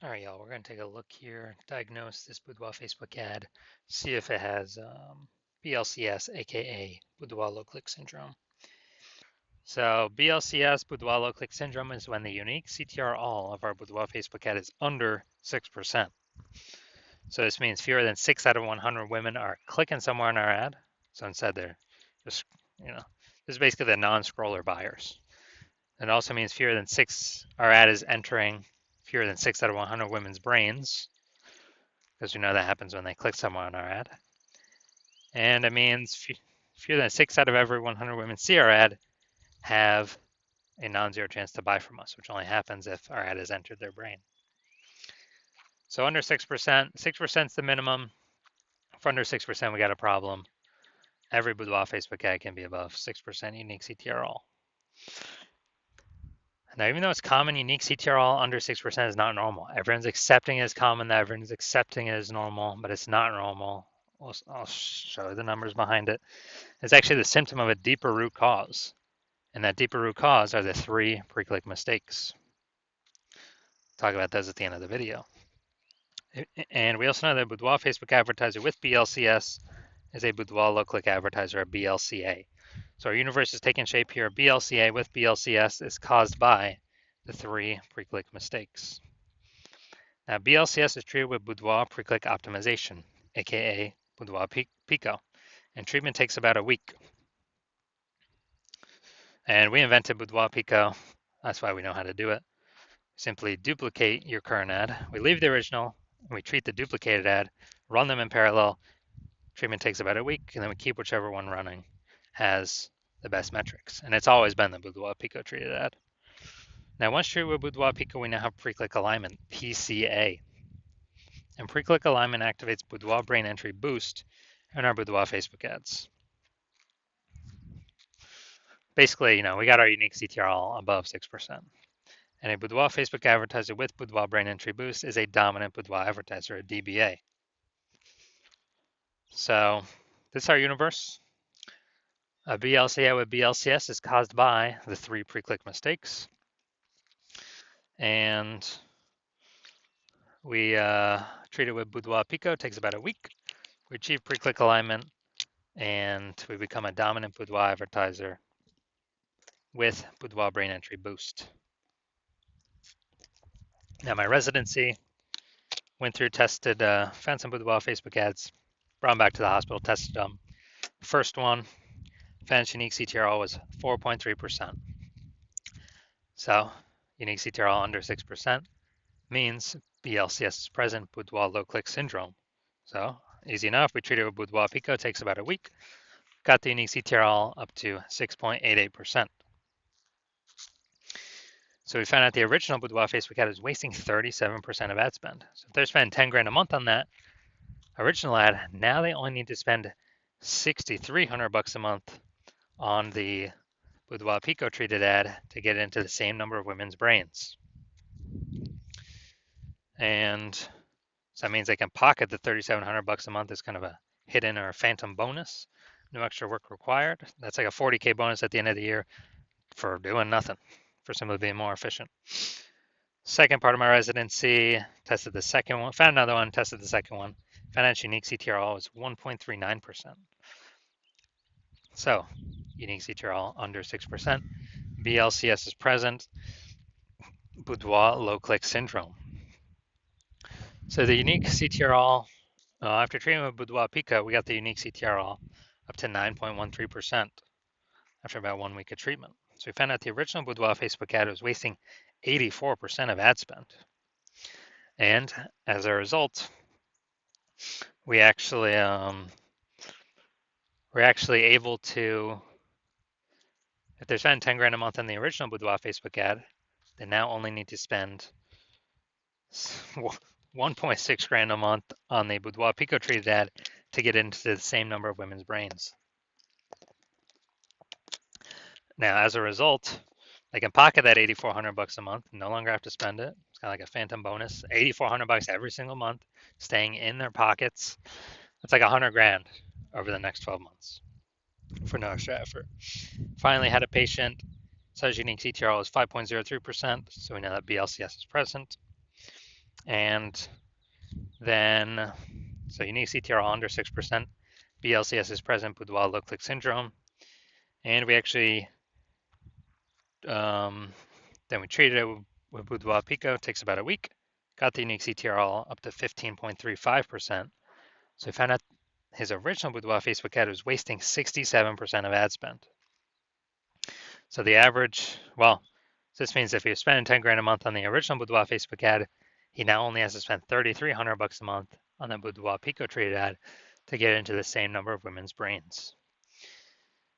All right, y'all, we're going to take a look here, diagnose this Boudoir Facebook ad, see if it has BLCS, aka Boudoir low click syndrome. So BLCS, Boudoir low click syndrome, is when the unique CTR all of our Boudoir Facebook ad is under 6%. So this means fewer than 6 out of 100 women are clicking somewhere in our ad. So instead they're just, this is basically the non-scroller buyers. It also means fewer than 6, our ad is entering fewer than 6 out of 100 women's brains, because we know that happens when they click somewhere on our ad. And it means fewer than 6 out of every 100 women see our ad have a non-zero chance to buy from us, which only happens if our ad has entered their brain. So under 6%, 6% is the minimum. For under 6%, we got a problem. Every Boudoir Facebook ad can be above 6% unique CTR all. Now, even though it's common, unique CTR all under 6% is not normal. Everyone's accepting it as common, that everyone's accepting it as normal, but it's not normal. I'll show you the numbers behind it. It's actually the symptom of a deeper root cause. And that deeper root cause are the 3 pre-click mistakes. Talk about those at the end of the video. And we also know that Boudoir Facebook advertiser with BLCS is a Boudoir low click advertiser, a BLCA. So our universe is taking shape here. BLCA with BLCS is caused by the 3 pre-click mistakes. Now, BLCS is treated with Boudoir pre-click optimization, aka Boudoir Pico, and treatment takes about a week. And we invented Boudoir Pico. That's why we know how to do it. Simply duplicate your current ad. We leave the original, and we treat the duplicated ad, run them in parallel. Treatment takes about a week, and then we keep whichever one running has the best metrics. And it's always been the Boudoir Pico treated ad. Now, once treated with Boudoir Pico, we now have pre-click alignment, PCA. And pre-click alignment activates Boudoir brain entry boost in our Boudoir Facebook ads. Basically, we got our unique CTR all above 6%. And a Boudoir Facebook advertiser with Boudoir brain entry boost is a dominant Boudoir advertiser, a DBA. So this is our universe. A BLCA with BLCS is caused by the 3 pre-click mistakes. And we treat it with Boudoir Pico. It takes about a week. We achieve pre-click alignment, and we become a dominant Boudoir advertiser with Boudoir brain entry boost. Now, my residency went through, tested, found some Boudoir Facebook ads, brought them back to the hospital, tested them. First one, found unique CTR was 4.3%. So, unique CTR under 6% means BLCS is present, Boudoir low click syndrome. So, easy enough. We treat it with Boudoir Pico, it takes about a week. Got the unique CTR up to 6.88%. So we found out the original Boudoir Facebook ad was wasting 37% of ad spend. So if they're spending 10 grand a month on that original ad, now they only need to spend $6,300 a month on the Boudoir Pico treated ad to get into the same number of women's brains. And so that means they can pocket the $3,700 a month as kind of a hidden or a phantom bonus. No extra work required. That's like a 40K bonus at the end of the year for doing nothing, for simply being more efficient. Second part of my residency, tested the second one, found another one, tested the second one. Found out unique CTR was 1.39%. So, unique CTR under 6%. BLCS is present. Boudoir low click syndrome. So the unique CTR after treatment with Boudoir Pico, we got the unique CTR up to 9.13% after about 1 week of treatment. So we found out the original Boudoir Facebook ad was wasting 84% of ad spend. And as a result, we're actually able to, if they're spending 10 grand a month on the original Boudoir Facebook ad, they now only need to spend 1.6 grand a month on the Boudoir Pico treated ad to get into the same number of women's brains. Now, as a result, they can pocket that $8,400 a month, no longer have to spend it. It's kind of like a phantom bonus, $8,400 every single month, staying in their pockets. It's like 100 grand over the next 12 months for no extra effort. Finally, had a patient, says unique CTR was 5.03%, so we know that BLCS is present. And then, so unique CTRL under 6%, BLCS is present, Boudoir low-click syndrome. And we actually, then we treated it with Boudoir Pico, takes about a week, got the unique CTRL up to 15.35%. So we found out his original Boudoir Facebook ad was wasting 67% of ad spend. So the average, well, this means if he was spending 10 grand a month on the original Boudoir Facebook ad, he now only has to spend 3,300 bucks a month on the Boudoir Pico treated ad to get into the same number of women's brains.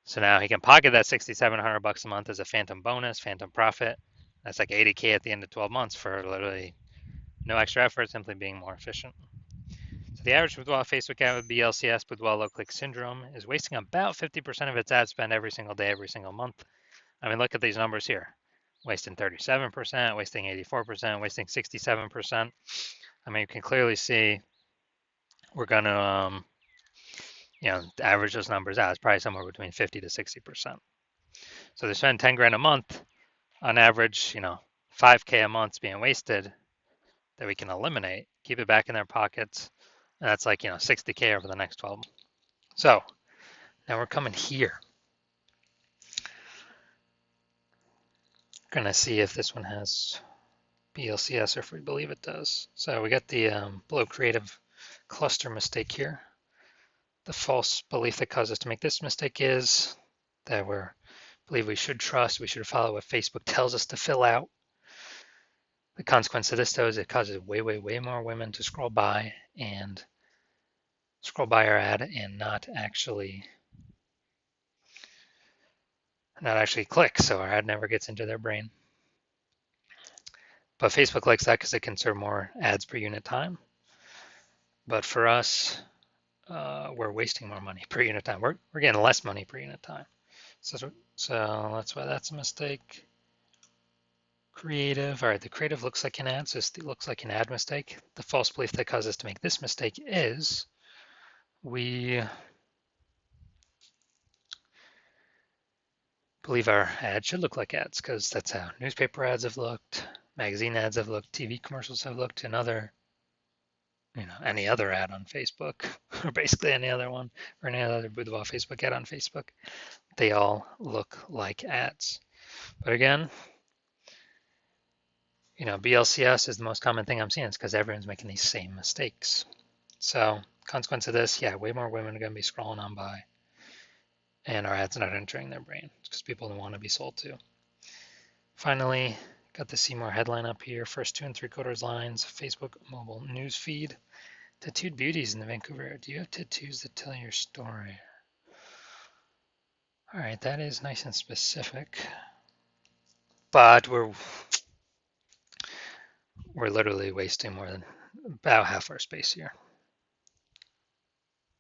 So now he can pocket that 6,700 bucks a month as a phantom bonus, phantom profit. That's like 80K at the end of 12 months for literally no extra effort, simply being more efficient. So the average Boudoir Facebook ad with BLCS, Boudoir low click syndrome, is wasting about 50% of its ad spend every single day, every single month. I mean, look at these numbers here. Wasting 37%, wasting 84%, wasting 67%. I mean, you can clearly see we're going to, average those numbers out. It's probably somewhere between 50 to 60%. So they spend 10 grand a month on average, 5K a month's being wasted that we can eliminate, keep it back in their pockets. And that's like, 60K over the next 12 months. So now we're coming here. Going to see if this one has BLCS or if we believe it does. So we got the below creative cluster mistake here. The false belief that caused us to make this mistake is that we believe we should trust, we should follow what Facebook tells us to fill out. The consequence of this, though, is it causes way, way, way more women to scroll by our ad and not actually click, so our ad never gets into their brain. But Facebook likes that because it can serve more ads per unit time. But for us, we're wasting more money per unit time. We're getting less money per unit time. So that's why that's a mistake. Creative. All right, the creative looks like an ad, so it looks like an ad mistake. The false belief that caused us to make this mistake is we believe our ads should look like ads because that's how newspaper ads have looked, magazine ads have looked, TV commercials have looked, and any other ad on Facebook, or basically any other one, or any other Boudoir Facebook ad on Facebook. They all look like ads. But again, BLCS is the most common thing I'm seeing. It's because everyone's making these same mistakes. So consequence of this, way more women are going to be scrolling on by, and our ads not entering their brain because people don't want to be sold to. Finally, got the See More headline up here. First 2 3/4 lines, Facebook mobile news feed. Tattooed beauties in the Vancouver area. Do you have tattoos that tell your story? All right, that is nice and specific. But we're literally wasting more than about half our space here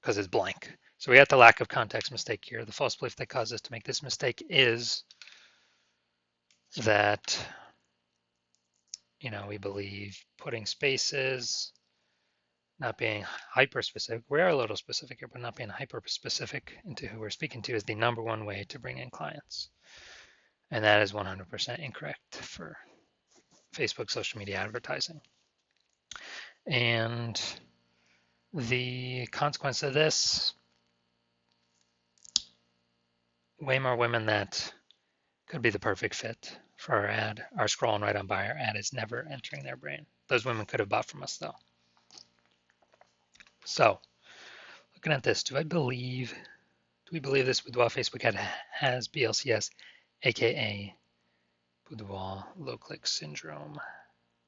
because it's blank. So we have the lack of context mistake here. The false belief that caused us to make this mistake is that, we believe putting spaces, not being hyper specific. We are a little specific here, but not being hyper specific into who we're speaking to is the number one way to bring in clients. And that is 100% incorrect for Facebook social media advertising. And the consequence of this, way more women that could be the perfect fit for our ad are scrolling right on by. Our ad is never entering their brain. Those women could have bought from us though. So looking at this, do we believe this Boudoir Facebook ad has BLCS, aka Boudoir low click syndrome?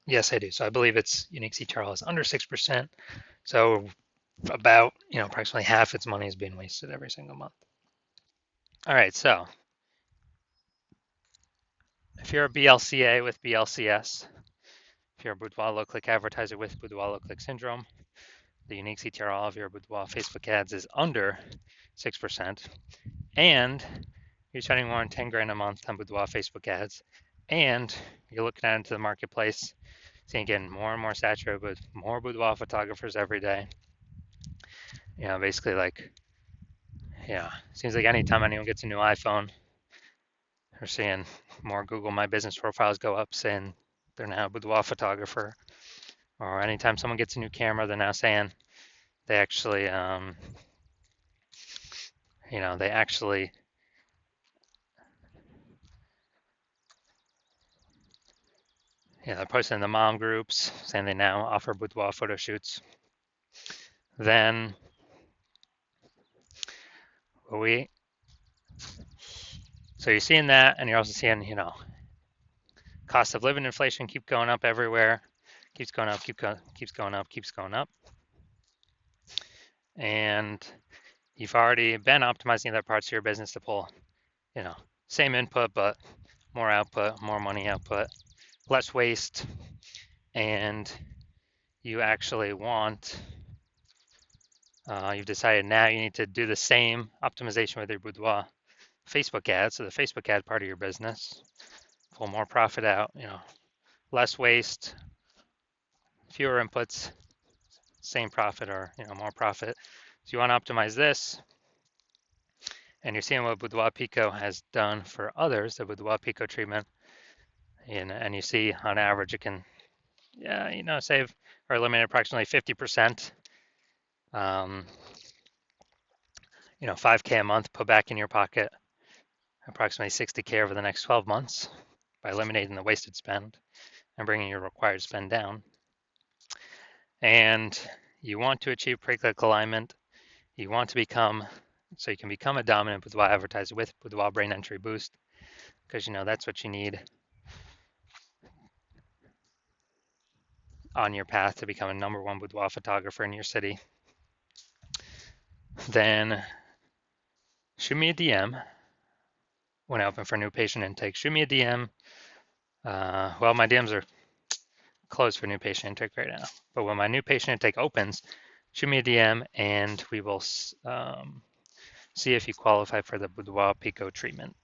Yes, I do. So I believe its unique CTRL is under 6%. So about, approximately half its money is being wasted every single month. All right, so if you're a BLCA with BLCS, if you're a Boudoir low click advertiser with Boudoir low click syndrome, the unique CTRL of your Boudoir Facebook ads is under 6%, and you're spending more than 10 grand a month on Boudoir Facebook ads, and you're looking out into the marketplace, seeing getting more and more saturated with more boudoir photographers every day. Basically seems like anytime anyone gets a new iPhone, we're seeing more Google My Business profiles go up saying they're now a boudoir photographer, or anytime someone gets a new camera, they're now saying they actually, they actually, they're posting in the mom groups saying they now offer boudoir photo shoots. Then so you're seeing that, and you're also seeing, cost of living inflation keep going up everywhere, keeps going up, keeps going up, keeps going up, and you've already been optimizing other parts of your business to pull, same input but more output, more money output, less waste, and you actually you've decided now you need to do the same optimization with your boudoir Facebook ads, so the Facebook ad part of your business, pull more profit out, less waste, fewer inputs, same profit, or more profit. So you want to optimize this, and you're seeing what Boudoir Pico has done for others, the Boudoir Pico treatment, and you see on average it can, save or eliminate approximately 50%. 5K a month put back in your pocket, approximately 60K over the next 12 months by eliminating the wasted spend and bringing your required spend down. And you want to achieve pre-click alignment. You want to become, so you can become a dominant boudoir advertiser with Boudoir Brain Entry Boost, because that's what you need on your path to become a #1 boudoir photographer in your city. Then shoot me a DM when I open for new patient intake. Shoot me a DM. Well, my DMs are closed for new patient intake right now, but when my new patient intake opens, shoot me a DM and we will see if you qualify for the Boudoir Pico treatment.